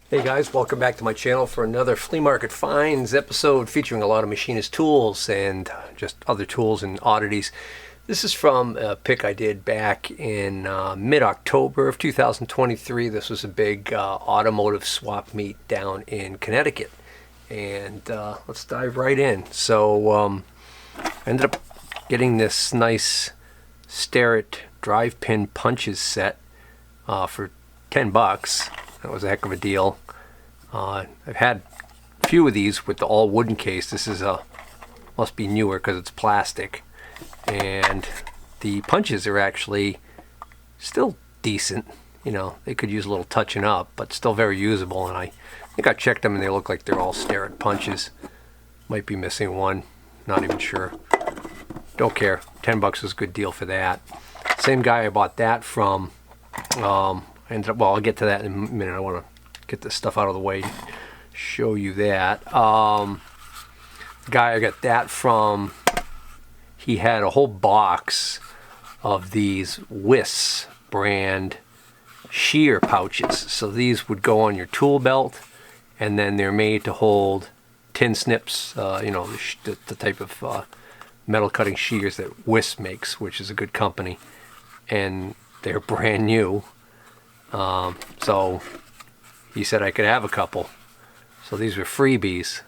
Hey guys, welcome back to my channel for another flea market finds episode featuring a lot of machinist tools and just other tools and oddities. This is from a pick I did back in mid-October of 2023. This was a big automotive swap meet down in Connecticut. And let's dive right in. So I ended up getting this nice Starrett drive pin punches set for $10. That was a heck of a deal. I've had a few of these with the all wooden case. This is must be newer because it's plastic, and the punches are actually still decent. You know, they could use a little touching up, but still very usable. And I think I checked them and they look like they're all Starrett punches. Might be missing one, not even sure. Don't care. $10 is a good deal for that. Same guy I bought that from. I'll get to that in a minute. I want to get this stuff out of the way, show you that. The guy I got that from, he had a whole box of these Wiss brand shear pouches. So these would go on your tool belt, and then they're made to hold tin snips, the type of metal cutting shears that Wiss makes, which is a good company, and they're brand new. So he said I could have a couple. So these were freebies.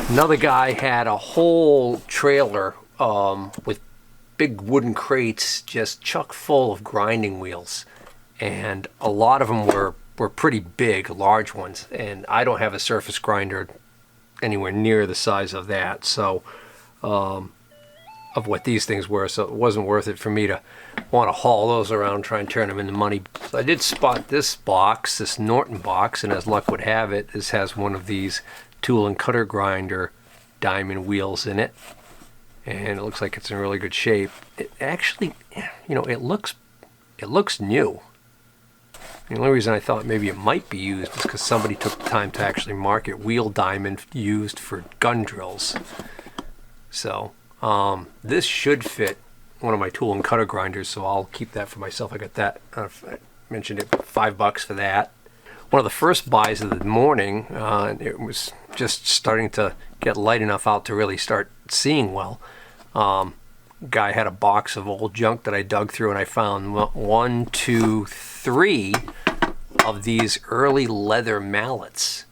Another guy had a whole trailer with big wooden crates just chock full of grinding wheels. And a lot of them were pretty big, large ones. And I don't have a surface grinder anywhere near the size of that. So of what these things were, so it wasn't worth it for me to want to haul those around, try and turn them into money. So I did spot this box, this Norton box, and as luck would have it, this has one of these tool and cutter grinder diamond wheels in it, and it looks like it's in really good shape. It actually, it looks new. The only reason I thought maybe it might be used is because somebody took the time to actually market wheel diamond used for gun drills. So this should fit one of my tool and cutter grinders, so I'll keep that for myself. I got that, I mentioned it, $5 for that. One of the first buys of the morning, it was just starting to get light enough out to really start seeing well. Guy had a box of old junk that I dug through, and I found 1, 2, 3 of these early leather mallets.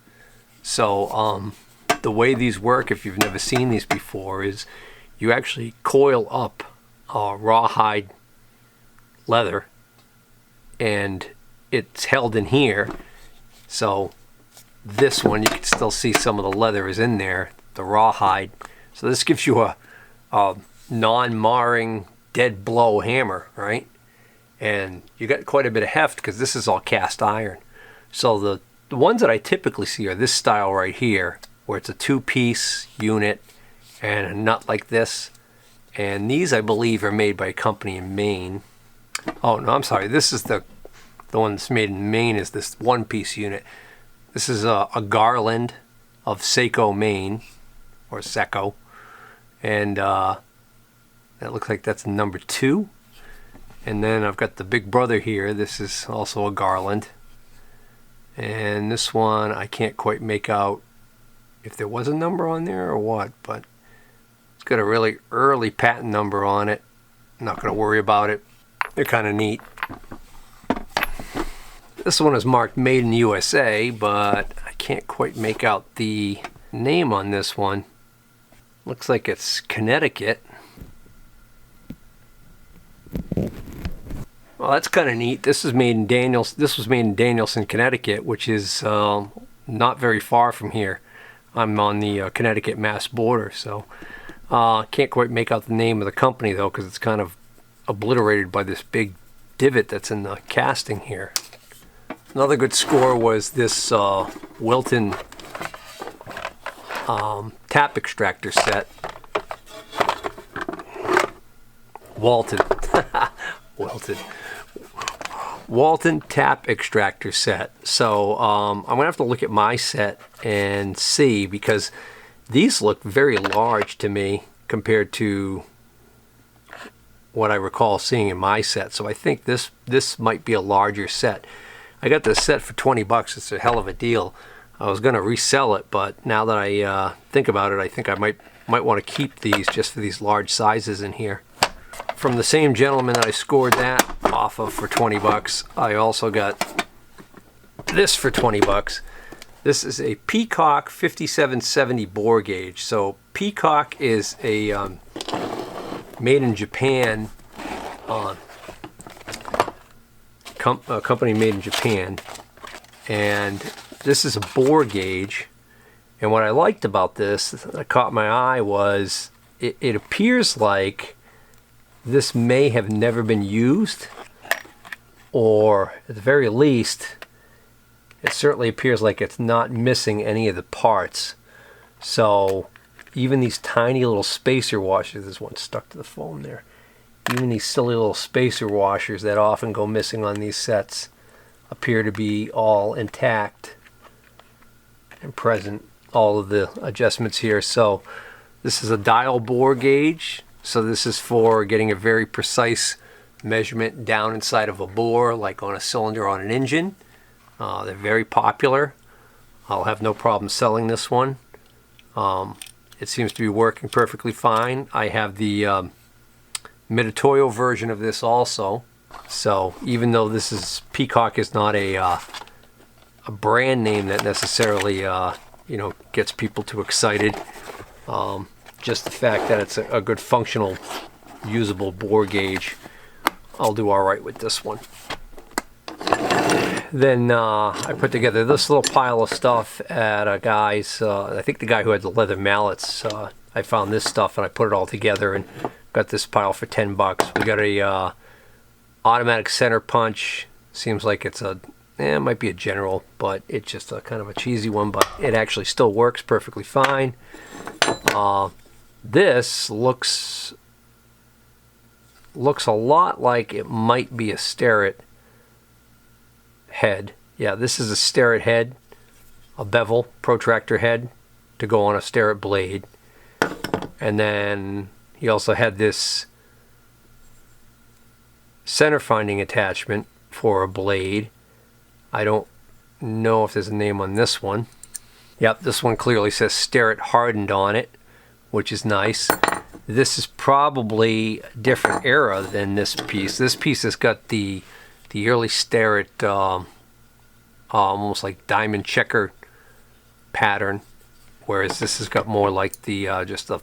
So the way these work, if you've never seen these before, is you actually coil up rawhide leather, and it's held in here. So this one, you can still see some of the leather is in there, the rawhide. So this gives you a non-marring dead blow hammer, right? And you got quite a bit of heft because this is all cast iron. So the ones that I typically see are this style right here, where it's a two-piece unit and a nut like this. And these, I believe, are made by a company in Maine. Oh, no, I'm sorry. This is the one that's made in Maine is this one-piece unit. This is a Garland of Saco, Maine, or Seco. And that looks like that's number 2. And then I've got the big brother here. This is also a Garland. And this one, I can't quite make out if there was a number on there or what, but it's got a really early patent number on it. I'm not going to worry about it. They're kind of neat. This one is marked Made in USA, but I can't quite make out the name on this one. Looks like it's Connecticut. Well, that's kind of neat. This was made in Danielson, Connecticut, which is not very far from here. I'm on the Connecticut-Mass border, so can't quite make out the name of the company though, because it's kind of obliterated by this big divot that's in the casting here. Another good score was this Wilton tap extractor set. Walton tap extractor set. So I'm gonna have to look at my set and see, because these look very large to me compared to what I recall seeing in my set. So I think this might be a larger set. I got this set for 20 bucks. It's a hell of a deal. I was going to resell it, but now that I think about it, I think I might want to keep these just for these large sizes in here. From the same gentleman that I scored that off of for 20 bucks, I also got this for 20 bucks. This is a Peacock 5770 bore gauge. So Peacock is a made in Japan company made in Japan, and this is a bore gauge. And what I liked about this that caught my eye was it appears like this may have never been used, or at the very least it certainly appears like it's not missing any of the parts. So even these tiny little spacer washers, there's one stuck to the foam there, even these silly little spacer washers that often go missing on these sets appear to be all intact and present, all of the adjustments here. So this is a dial bore gauge, so this is for getting a very precise measurement down inside of a bore, like on a cylinder on an engine. They're very popular. I'll have no problem selling this one. It seems to be working perfectly fine. I have the Mitutoyo version of this also. So even though this is Peacock is not a brand name that necessarily gets people too excited, just the fact that it's a good functional, usable bore gauge, I'll do all right with this one. Then I put together this little pile of stuff at a guy's, I think the guy who had the leather mallets, I found this stuff and I put it all together and got this pile for 10 bucks. We got a automatic center punch. Seems like it's it might be a General, but it's just a kind of a cheesy one, but it actually still works perfectly fine. This looks a lot like it might be a Starrett head. Yeah, this is a Starrett head, a bevel protractor head to go on a Starrett blade. And then he also had this center finding attachment for a blade. I don't know if there's a name on this one. Yep, this one clearly says Starrett hardened on it, which is nice. This is probably a different era than this piece. This piece has got the early Starrett almost like diamond checker pattern, whereas this has got more like the just the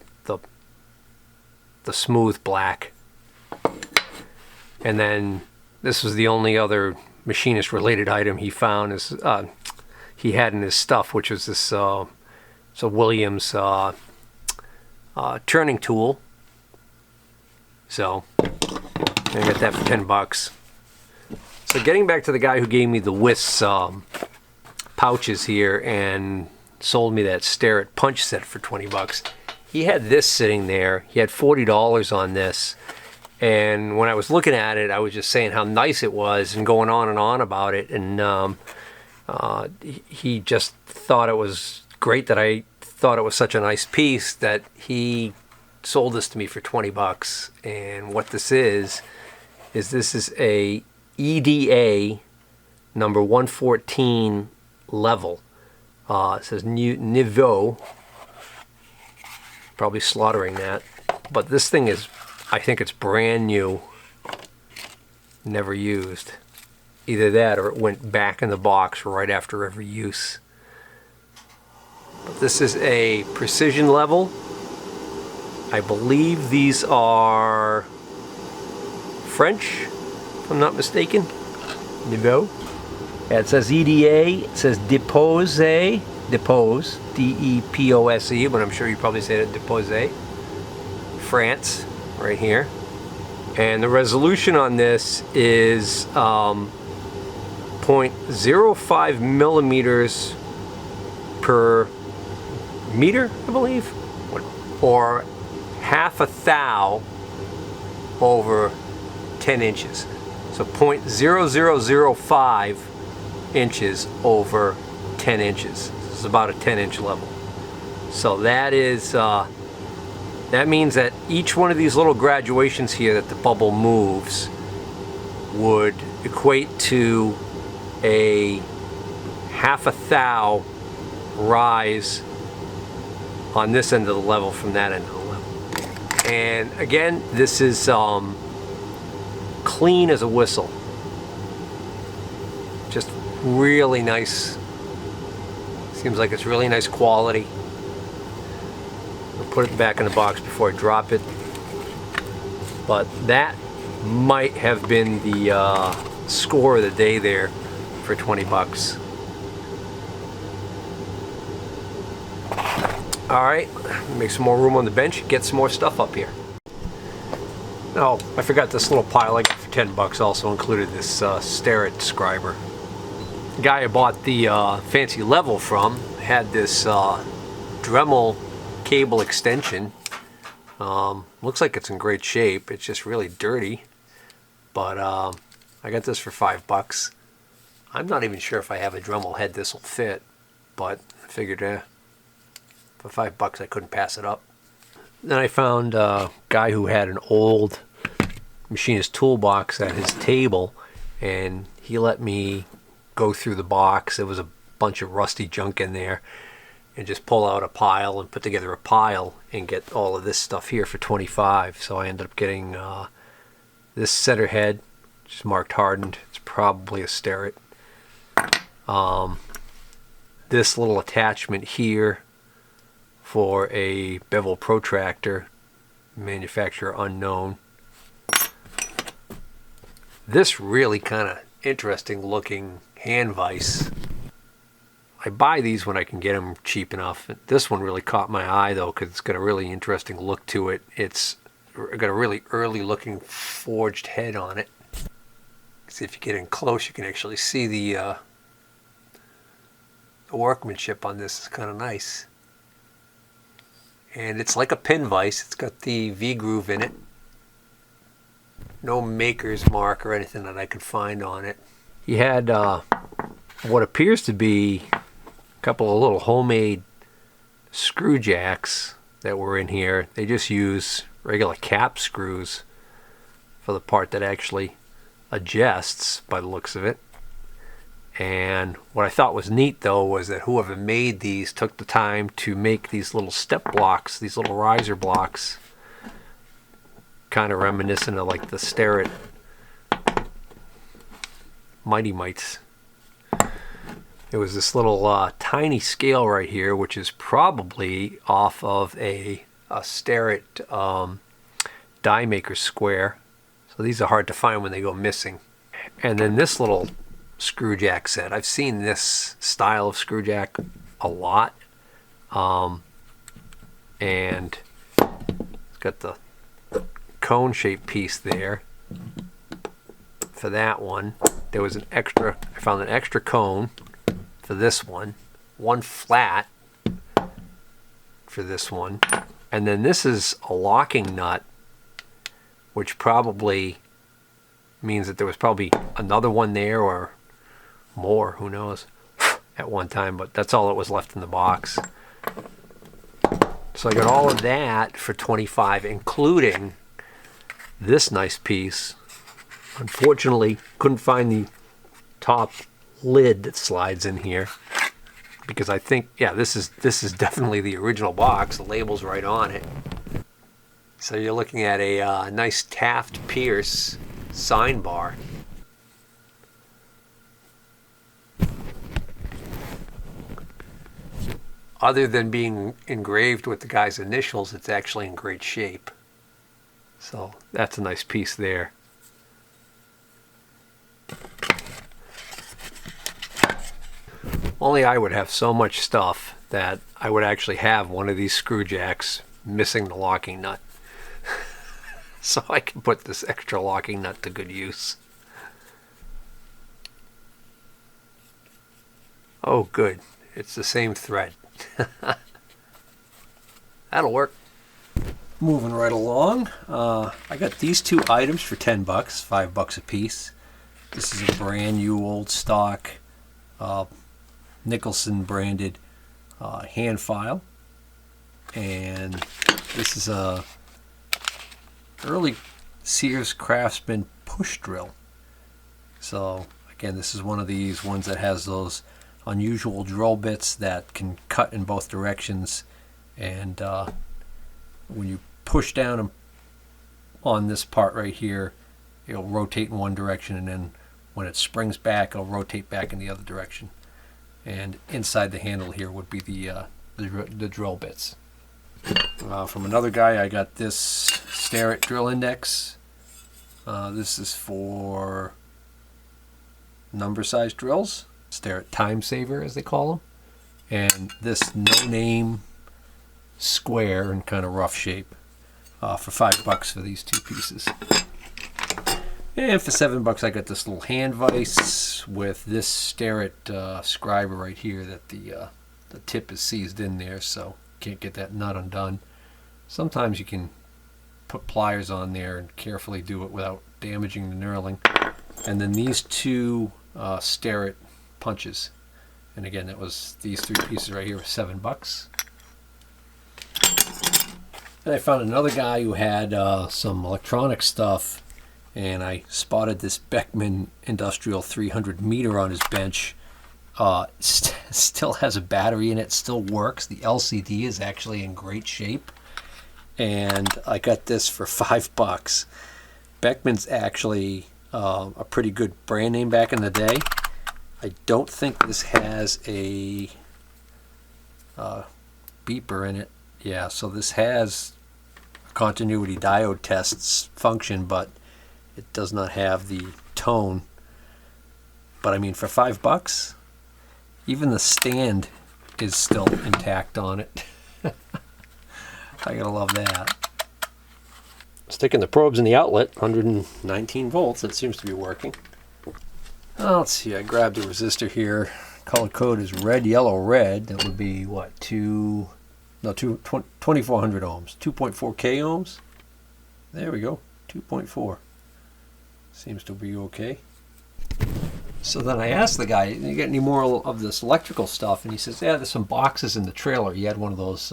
smooth black. And then this was the only other machinist related item he found is he had in his stuff, which was this Williams turning tool. So I got that for 10 bucks. So getting back to the guy who gave me the Wiss pouches here and sold me that Starrett punch set for 20 bucks. He had this sitting there. He had $40 on this. And when I was looking at it, I was just saying how nice it was and going on and on about it. And he just thought it was great that I thought it was such a nice piece that he sold this to me for 20 bucks. And what this is this is a EDA number 114 level. It says Niveau. Probably slaughtering that. But this thing is, I think it's brand new. Never used. Either that or it went back in the box right after every use. But this is a precision level. I believe these are French, if I'm not mistaken. Niveau. Yeah, it says EDA. It says Depose. D-E-P-O-S-E, but I'm sure you probably say it Depose. France, right here. And the resolution on this is 0.05 millimeters per meter, I believe, or half a thou over 10 inches. So 0.0005 inches over 10 inches. This is about a 10-inch level. So that is that means that each one of these little graduations here that the bubble moves would equate to a half a thou rise on this end of the level from that end of the level. And again, this is clean as a whistle. Just really nice. Seems like it's really nice quality. I'll put it back in the box before I drop it. But that might have been the score of the day there for 20 bucks. All right, make some more room on the bench, get some more stuff up here. Oh, I forgot this little pile I got for 10 bucks also included this Stafford describer. The guy I bought the fancy level from had this Dremel cable extension. Looks like it's in great shape. It's just really dirty. But I got this for 5 bucks. I'm not even sure if I have a Dremel head this will fit, but I figured for 5 bucks I couldn't pass it up. Then I found a guy who had an old machinist toolbox at his table, and he let me go through the box. There was a bunch of rusty junk in there, and just pull out a pile and put together a pile and get all of this stuff here for 25. So I ended up getting this center head, which is marked hardened. It's probably a Stafford. This little attachment here for a bevel protractor, manufacturer unknown. This really kind of interesting looking hand vise. I buy these when I can get them cheap enough. This one really caught my eye though, because it's got a really interesting look to it. It's got a really early looking forged head on it. See, if you get in close, you can actually see the workmanship on this. Is kind of nice. And it's like a pin vise. It's got the V-groove in it. No maker's mark or anything that I could find on it. He had what appears to be a couple of little homemade screw jacks that were in here. They just use regular cap screws for the part that actually adjusts by the looks of it. And what I thought was neat though was that whoever made these took the time to make these little step blocks, these little riser blocks, kind of reminiscent of like the Stafford Mighty Mites. There was this little tiny scale right here, which is probably off of a Stafford die maker square. So these are hard to find when they go missing. And then this little screw jack set. I've seen this style of screw jack a lot. And it's got the cone shaped piece there for that one. There was I found an extra cone for this one flat for this one, and then this is a locking nut, which probably means that there was probably another one there or more, who knows, at one time, but that's all that was left in the box. So I got all of that for 25, including this nice piece. Unfortunately, couldn't find the top lid that slides in here, because I think, yeah, this is definitely the original box. The label's right on it. So you're looking at a nice Taft Pierce sign bar. Other than being engraved with the guy's initials, it's actually in great shape. So that's a nice piece there. Only I would have so much stuff that I would actually have one of these screw jacks missing the locking nut. So I can put this extra locking nut to good use. Oh good, it's the same thread. That'll work. Moving right along, I got these two items for 10 bucks, 5 bucks a piece. This is a brand new old stock Nicholson branded hand file, and this is a early Sears Craftsman push drill. So I Again, this is one of these ones that has those unusual drill bits that can cut in both directions, and when you push down on this part right here, it'll rotate in one direction, and then when it springs back, it'll rotate back in the other direction. And inside the handle here would be the drill bits. From another guy, I got this Starrett drill index. This is for number size drills. Starrett time saver, as they call them. And this no-name square in kind of rough shape for $5 for these two pieces. And for $7 I got this little hand vise with this Starrett scriber right here that the tip is seized in there, so can't get that nut undone. Sometimes you can put pliers on there and carefully do it without damaging the knurling. And then these two Starrett punches. And again, that was these three pieces right here for $7. And I found another guy who had some electronic stuff, and I spotted this Beckman Industrial 300 meter on his bench. Still has a battery in it, still works. The LCD is actually in great shape, and I got this for $5. Beckman's actually a pretty good brand name back in the day. I don't think this has a beeper in it. Yeah, so this has a continuity diode tests function, but it does not have the tone. But I mean, for $5, even the stand is still intact on it. I gotta love that. Sticking the probes in the outlet, 119 volts, it seems to be working. Let's see, I grabbed the resistor here. Color code is red, yellow, red. That would be what, 2400 ohms, 2.4K ohms. There we go, 2.4. Seems to be okay. So then I asked the guy, you got any more of this electrical stuff? And he says, yeah, there's some boxes in the trailer. He had one of those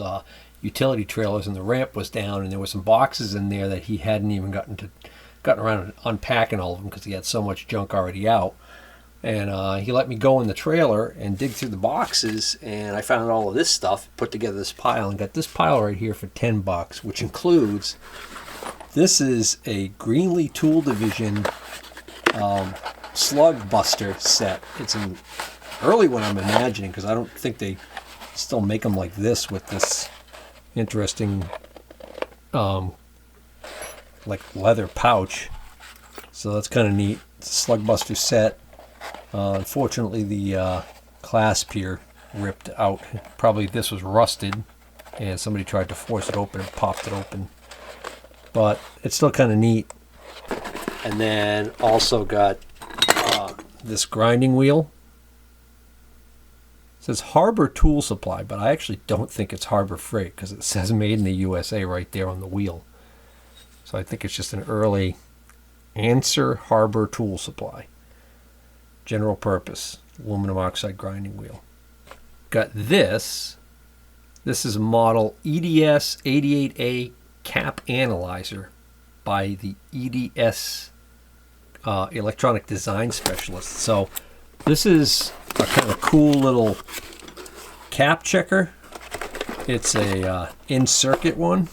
utility trailers, and the ramp was down, and there were some boxes in there that he hadn't even gotten around to unpacking all of them because he had so much junk already out. And he let me go in the trailer and dig through the boxes, and I found all of this stuff, put together this pile, and got this pile right here for $10, which includes, this is a Greenlee Tool Division slug buster set. It's an early one, I'm imagining, because I don't think they still make them like this with this interesting like leather pouch. So that's kind of neat. It's a slug buster set. Unfortunately, the clasp here ripped out. Probably this was rusted, and somebody tried to force it open and popped it open. But it's still kind of neat. And then also got this grinding wheel. It says Harbor Tool Supply, but I actually don't think it's Harbor Freight because it says made in the USA right there on the wheel. So I think it's just an early Answer Harbor Tool Supply. General purpose aluminum oxide grinding wheel. Got this. This is a model EDS 88A cap analyzer by the EDS electronic design specialist. So this is a kind of cool little cap checker. It's a in-circuit one,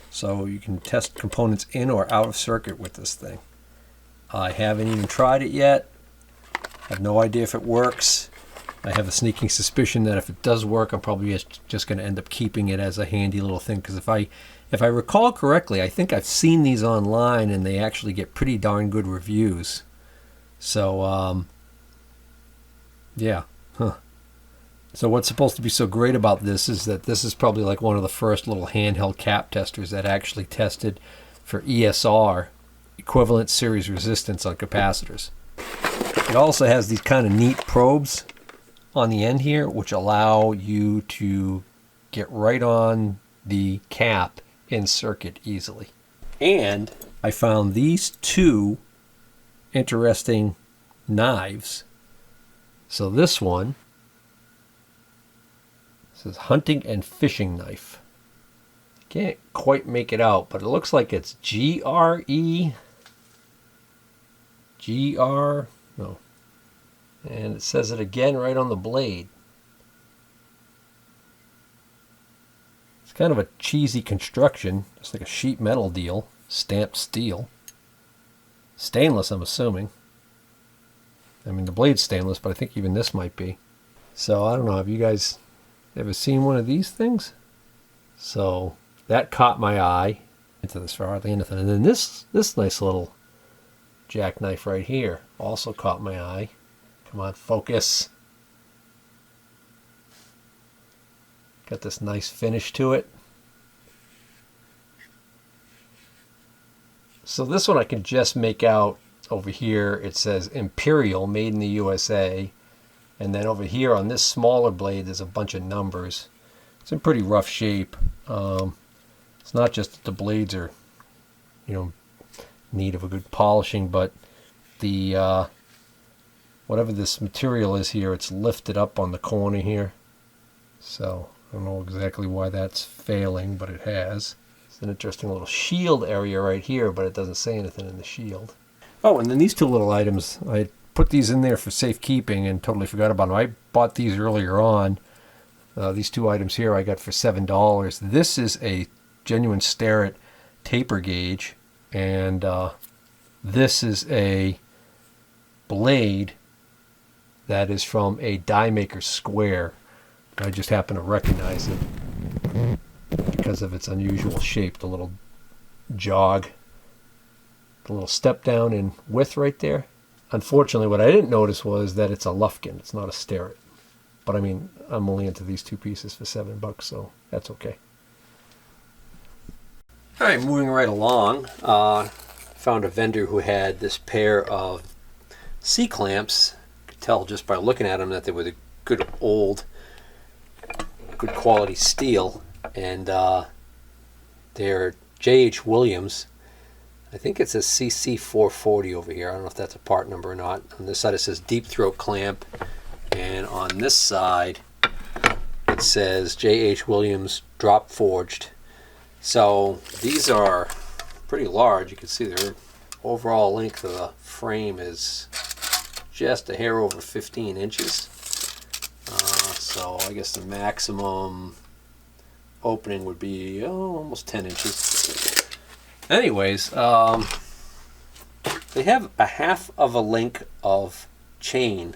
so you can test components in or out of circuit with this thing. I haven't even tried it yet. I have no idea if it works. I have a sneaking suspicion that if it does work, I'm probably just going to end up keeping it as a handy little thing, because if I recall correctly, I think I've seen these online and they actually get pretty darn good reviews. So, yeah. So what's supposed to be so great about this is that this is probably like one of the first little handheld cap testers that actually tested for ESR, equivalent series resistance on capacitors. It also has these kind of neat probes on the end here, which allow you to get right on the cap in circuit easily. And I found these two interesting knives. So this one says hunting and fishing knife. Can't quite make it out, but it looks like it's And it says it again right on the blade. It's kind of a cheesy construction. It's like a sheet metal deal. Stamped steel. Stainless, I'm assuming. I mean, the blade's stainless, but I think even this might be. So, I don't know. Have you guys ever seen one of these things? So, that caught my eye. Into this for hardly anything. And then this nice little jackknife right here also caught my eye. Come on, focus. Got this nice finish to it. So this one I can just make out over here. It says Imperial, made in the USA. And then over here on this smaller blade, there's a bunch of numbers. It's in pretty rough shape. It's not just that the blades are, need of a good polishing, but the whatever this material is here, it's lifted up on the corner here. So I don't know exactly why that's failing, but it has. It's an interesting little shield area right here, but it doesn't say anything in the shield. Oh, and then these two little items, I put these in there for safekeeping and totally forgot about them. I bought these earlier on. These two items here I got for $7. This is a genuine Starrett taper gauge, and this is a blade that is from a die maker square. I just happen to recognize it because of its unusual shape, the little jog, the little step down in width right there. Unfortunately, what I didn't notice was that it's a Lufkin. It's not a Starrett. But I mean, I'm only into these two pieces for $7, so that's okay. All right, moving right along. Found a vendor who had this pair of C-clamps. Could tell just by looking at them that they were the good old, good quality steel, and they're J.H. Williams. I think it says CC440 over here. I don't know if that's a part number or not. On this side it says deep throat clamp, and on this side it says J.H. Williams drop forged. So these are pretty large. You can see their overall length of the frame is just a hair over 15 inches. So I guess the maximum opening would be almost 10 inches. Anyways, they have a half of a link of chain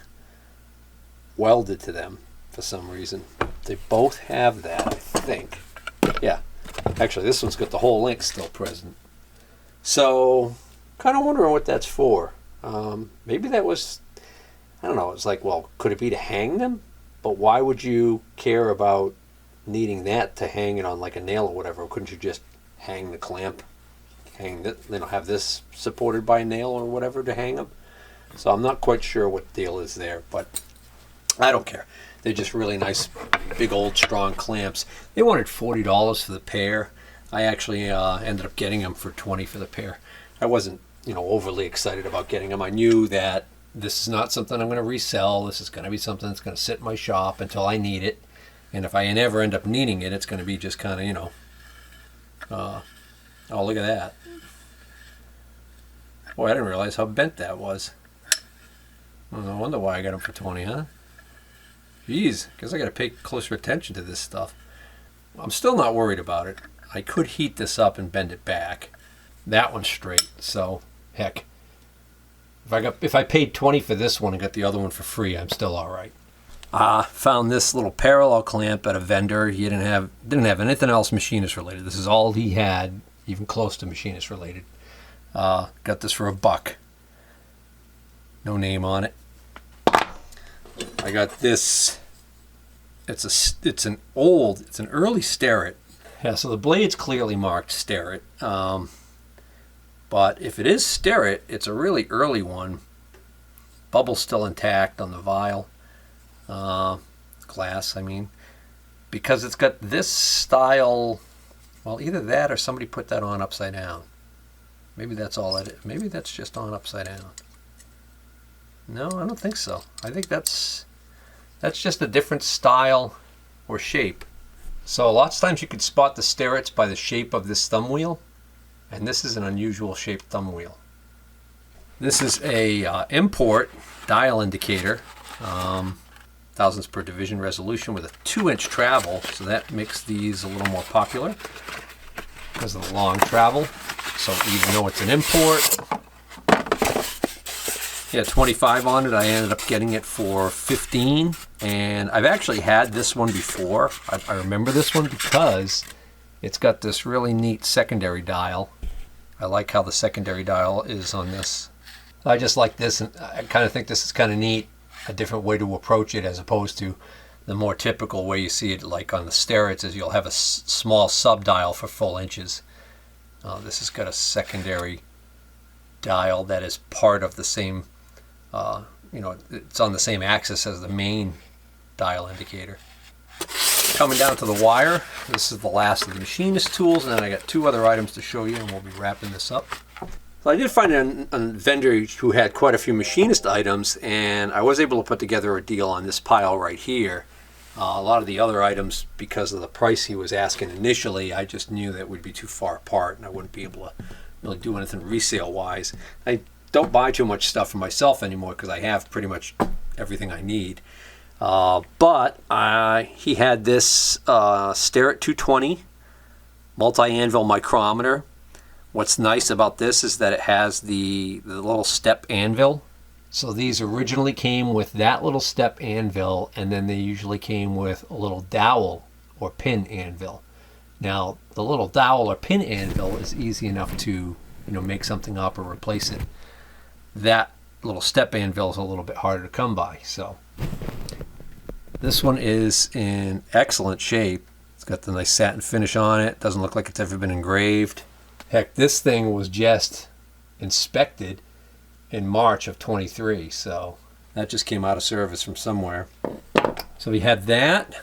welded to them for some reason. They both have that, I think. Yeah. Actually, this one's got the whole link still present. So, kind of wondering what that's for. Maybe that was, I don't know, it's like, well, could it be to hang them? But why would you care about needing that to hang it on like a nail or whatever? Couldn't you just hang the clamp? Have this supported by a nail or whatever to hang them? So I'm not quite sure what the deal is there, but I don't care. They're just really nice, big old strong clamps. They wanted $40 for the pair. I actually ended up getting them for $20 for the pair. I wasn't, overly excited about getting them. I knew that this is not something I'm going to resell. This is going to be something that's going to sit in my shop until I need it. And if I ever end up needing it, it's going to be just kind of, oh, look at that. Boy, I didn't realize how bent that was. No wonder why I got them for $20, huh? Jeez, guess I got to pay closer attention to this stuff. I'm still not worried about it. I could heat this up and bend it back. That one's straight, so heck. If I paid $20 for this one and got the other one for free, I'm still all right. Found this little parallel clamp at a vendor. He didn't have anything else machinist related. This is all he had, even close to machinist related. Got this for $1. No name on it. I got this. It's an early Starrett. Yeah, so the blade's clearly marked Starrett. But if it is Starrett, it's a really early one. Bubble's still intact on the vial. Glass, I mean. Because it's got this style, well, either that or somebody put that on upside down. Maybe that's all it is. Maybe that's just on upside down. No, I don't think so. I think that's just a different style or shape. So lots of times you could spot the Starretts by the shape of this thumb wheel, and this is an unusual shaped thumb wheel. This is a import dial indicator, thousandths per division resolution with a 2-inch travel, so that makes these a little more popular because of the long travel. So even though it's an import, yeah, 25 on it, I ended up getting it for 15. And I've actually had this one before. I remember this one because it's got this really neat secondary dial. I like how the secondary dial is on this. I just like this, and I kind of think this is kind of neat, a different way to approach it as opposed to the more typical way you see it like on the Starretts is you'll have a small sub dial for full inches. This has got a secondary dial that is part of the same, it's on the same axis as the main dial indicator. Coming down to the wire, this is the last of the machinist tools, and then I got 2 other items to show you, and we'll be wrapping this up. So I did find a vendor who had quite a few machinist items, and I was able to put together a deal on this pile right here. A lot of the other items, because of the price he was asking initially, I just knew that would be too far apart, and I wouldn't be able to really do anything resale-wise. I don't buy too much stuff for myself anymore because I have pretty much everything I need. But he had this Starrett 220 multi-anvil micrometer. What's nice about this is that it has the little step anvil. So these originally came with that little step anvil, and then they usually came with a little dowel or pin anvil. Now, the little dowel or pin anvil is easy enough to make something up or replace it. That little step anvil is a little bit harder to come by. So this one is in excellent shape. It's got the nice satin finish on it. Doesn't look like it's ever been engraved. Heck, this thing was just inspected in March of 23, so that just came out of service from somewhere. So we had that.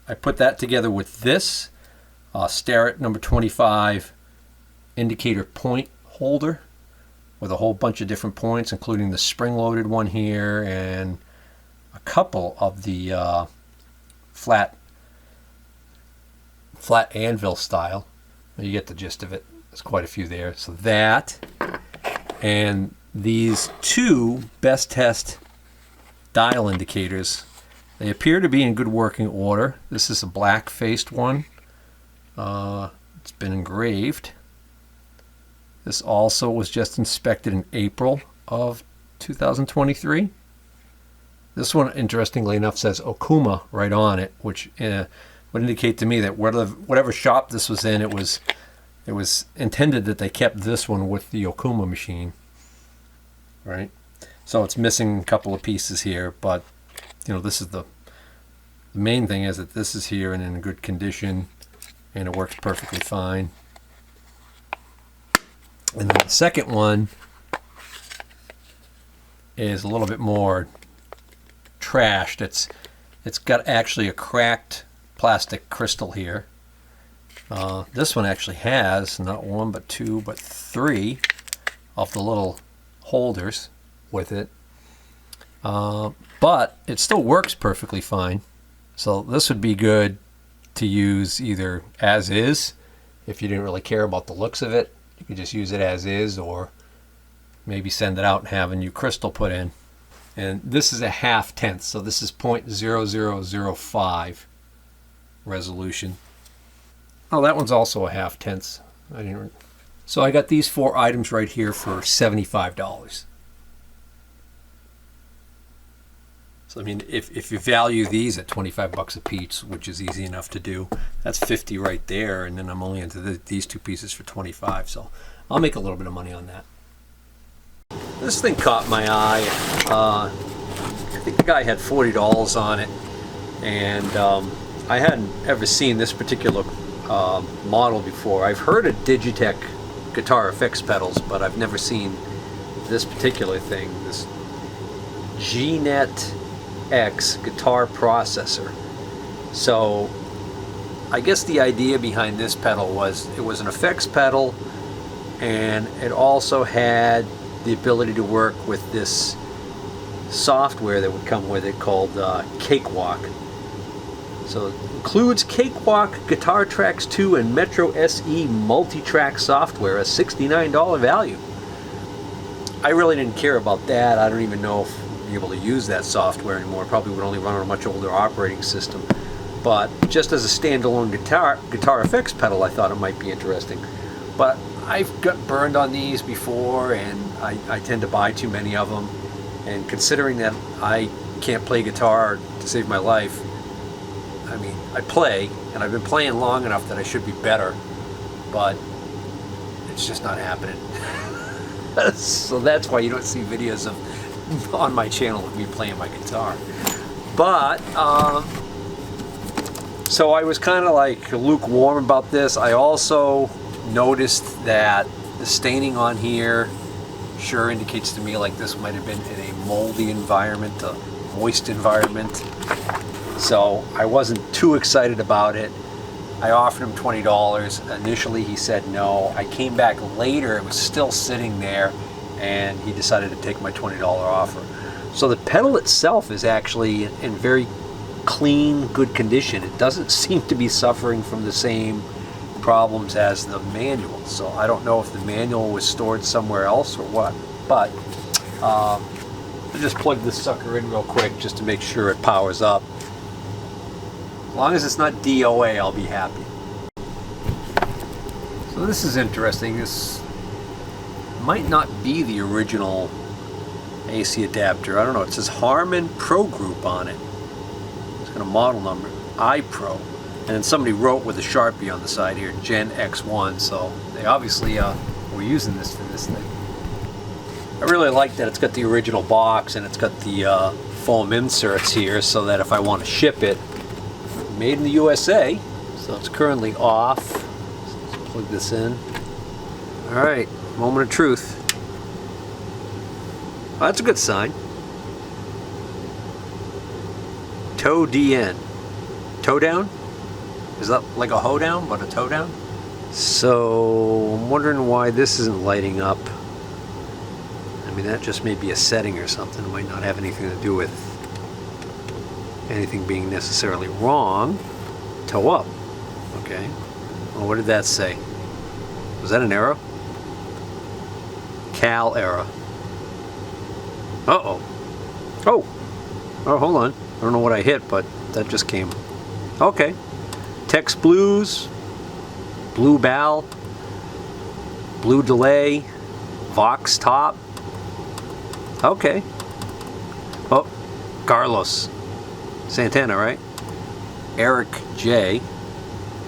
I put that together with this Starrett number 25 indicator point holder with a whole bunch of different points, including the spring-loaded one here and a couple of the flat anvil style. You get the gist of it. There's quite a few there. So that, and these 2 best test dial indicators. They appear to be in good working order. This is a black-faced one. It's been engraved. This also was just inspected in April of 2023. This one, interestingly enough, says Okuma right on it, which would indicate to me that whatever shop this was in, it was intended that they kept this one with the Okuma machine, right? So it's missing a couple of pieces here, but this is the main thing is that this is here and in good condition, and it works perfectly fine. And then the second one is a little bit more trashed. It's got actually a cracked plastic crystal here. This one actually has not 1 but 2 but 3 of the little holders with it, but it still works perfectly fine. So this would be good to use either as is, if you didn't really care about the looks of it. You could just use it as is, or maybe send it out and have a new crystal put in. And this is a 1/2 so this is 0.0005 resolution. Oh, that one's also a 1/2. So I got these 4 items right here for $75. So I mean, if you value these at $25 a piece, which is easy enough to do, that's $50 right there, and then I'm only into these 2 pieces for $25. So I'll make a little bit of money on that. This thing caught my eye. I think the guy had $40 on it, and I hadn't ever seen this particular model before. I've heard of Digitech guitar effects pedals, but I've never seen this particular thing, this G-Net X guitar processor. So I guess the idea behind this pedal was it was an effects pedal, and it also had the ability to work with this software that would come with it called Cakewalk. So it includes Cakewalk, Guitar Tracks 2, and Metro SE multi-track software, a $69 value. I really didn't care about that. I don't even know if I'd be able to use that software anymore. Probably would only run on a much older operating system. But just as a standalone guitar effects pedal, I thought it might be interesting. But I've got burned on these before, and I tend to buy too many of them. And considering that I can't play guitar to save my life, I mean, I play, and I've been playing long enough that I should be better, but it's just not happening. So that's why you don't see videos of on my channel of me playing my guitar. But so I was kind of like lukewarm about this. I also noticed that the staining on here sure indicates to me like this might have been in a moldy environment, a moist environment. So I wasn't too excited about it. I offered him $20. Initially he said no. I came back later, it was still sitting there, and he decided to take my $20 offer. So the pedal itself is actually in very clean, good condition. It doesn't seem to be suffering from the same problems as the manual. So I don't know if the manual was stored somewhere else or what, but I'll just plug this sucker in real quick just to make sure it powers up. As long as it's not DOA, I'll be happy. So this is interesting. This might not be the original AC adapter. I don't know. It says Harman Pro Group on it. It's got a model number, iPro. And then somebody wrote with a Sharpie on the side here, Gen X1. So they obviously were using this for this thing. I really like that it's got the original box and it's got the foam inserts here so that if I want to ship it, made in the USA. So it's currently off. So let's plug this in. Alright, moment of truth. Oh, that's a good sign. Toe DN. Toe down? Is that like a hoedown, but a toe down? So I'm wondering why this isn't lighting up. I mean, that just may be a setting or something. It might not have anything to do with anything being necessarily wrong. Toe up. Okay. Well, what did that say? Was that an error? Cal error. Uh-oh. Oh. Oh, hold on. I don't know what I hit, but that just came. Okay. Text blues. Blue ball. Blue delay. Vox top. Okay. Oh. Carlos Santana, right? Eric J.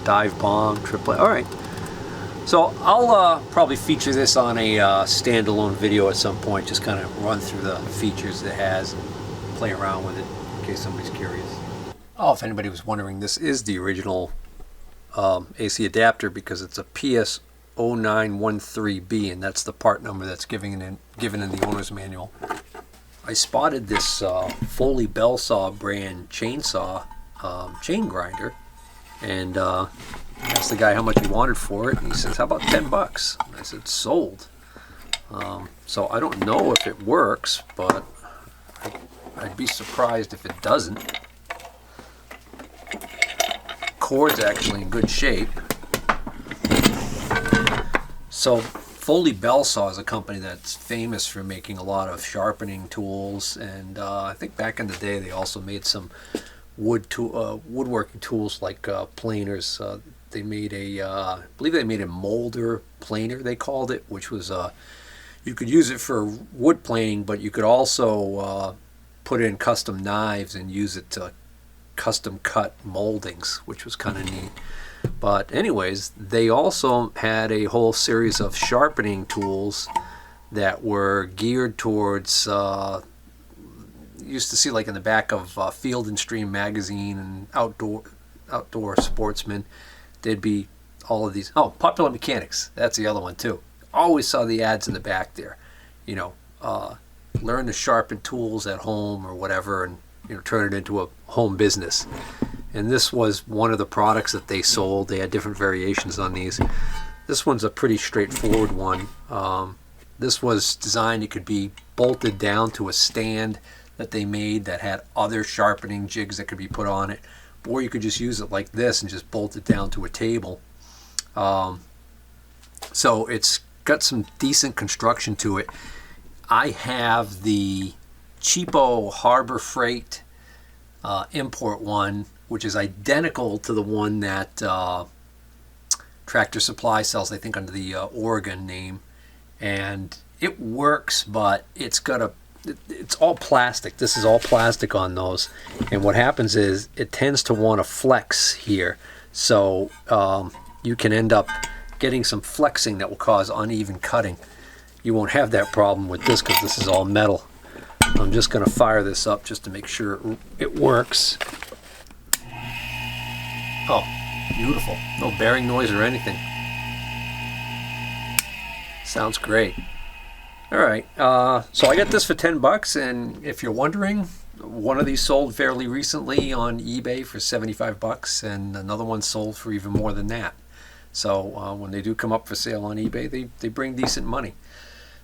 Dive bomb. Triple. All right. So I'll probably feature this on a standalone video at some point. Just kind of run through the features it has and play around with it in case somebody's curious. Oh, if anybody was wondering, this is the original AC adapter because it's a PS0913B, and that's the part number that's given in the owner's manual. I spotted this Foley bell saw brand chainsaw chain grinder, and asked the guy how much he wanted for it, and he says, how about $10? I said, sold. So I don't know if it works, but I'd be surprised if it doesn't. Cord's actually in good shape. So Foley Bell Saw is a company that's famous for making a lot of sharpening tools, and I think back in the day they also made some woodworking tools like planers. They made I believe they made a molder planer, they called it, which was you could use it for wood planing, but you could also put in custom knives and use it to custom cut moldings, which was kind of neat. But anyways, they also had a whole series of sharpening tools that were geared towards you used to see like in the back of Field and Stream magazine and outdoor sportsmen, there'd be all of these. Oh, Popular Mechanics, that's the other one too. Always saw the ads in the back there, you know, learn to sharpen tools at home or whatever, and turn it into a home business. And this was one of the products that they sold. They had different variations on these. This one's a pretty straightforward one. This was designed, it could be bolted down to a stand that they made that had other sharpening jigs that could be put on it, or you could just use it like this and just bolt it down to a table. So it's got some decent construction to it. I have the cheapo Harbor Freight import one, which is identical to the one that Tractor Supply sells, I think under the Oregon name. And it works, but it's all plastic. This is all plastic on those. And what happens is it tends to want to flex here. So you can end up getting some flexing that will cause uneven cutting. You won't have that problem with this because this is all metal. I'm just going to fire this up just to make sure it works. Oh, beautiful. No bearing noise or anything. Sounds great. All right, so I got this for $10, and if you're wondering, one of these sold fairly recently on eBay for $75, and another one sold for even more than that. So when they do come up for sale on eBay, they bring decent money.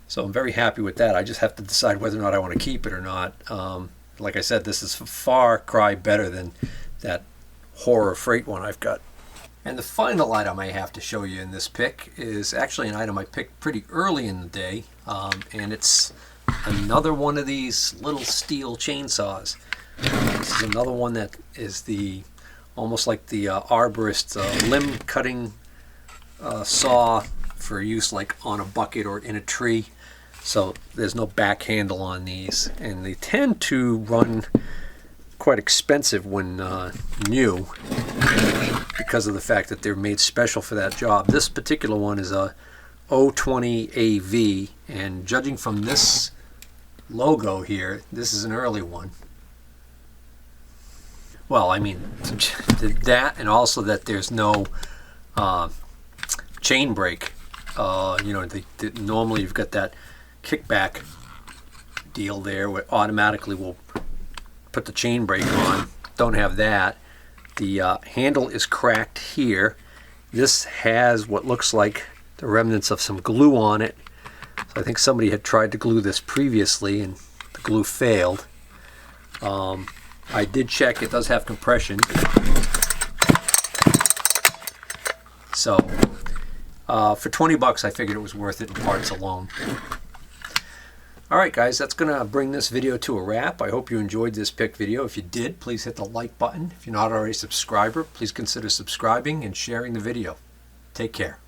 So I'm very happy with that. I just have to decide whether or not I want to keep it or not. Like I said, this is a far cry better than that horror freight one I've got. And the final item I have to show you in this pick is actually an item I picked pretty early in the day, and it's another one of these little Stihl chainsaws. This is another one that is almost like the arborist limb cutting saw for use like on a bucket or in a tree. So there's no back handle on these, and they tend to run quite expensive when new, because of the fact that they're made special for that job. This particular one is a 020 AV, and judging from this logo here, this is an early one. Well, I mean, that, and also that there's no chain brake. Normally you've got that kickback deal there where automatically will put the chain brake on. Don't have that. The handle is cracked here. This has what looks like the remnants of some glue on it. So I think somebody had tried to glue this previously and the glue failed. I did check, it does have compression. So for $20 I figured it was worth it in parts alone. Alright guys, that's going to bring this video to a wrap. I hope you enjoyed this pick video. If you did, please hit the like button. If you're not already a subscriber, please consider subscribing and sharing the video. Take care.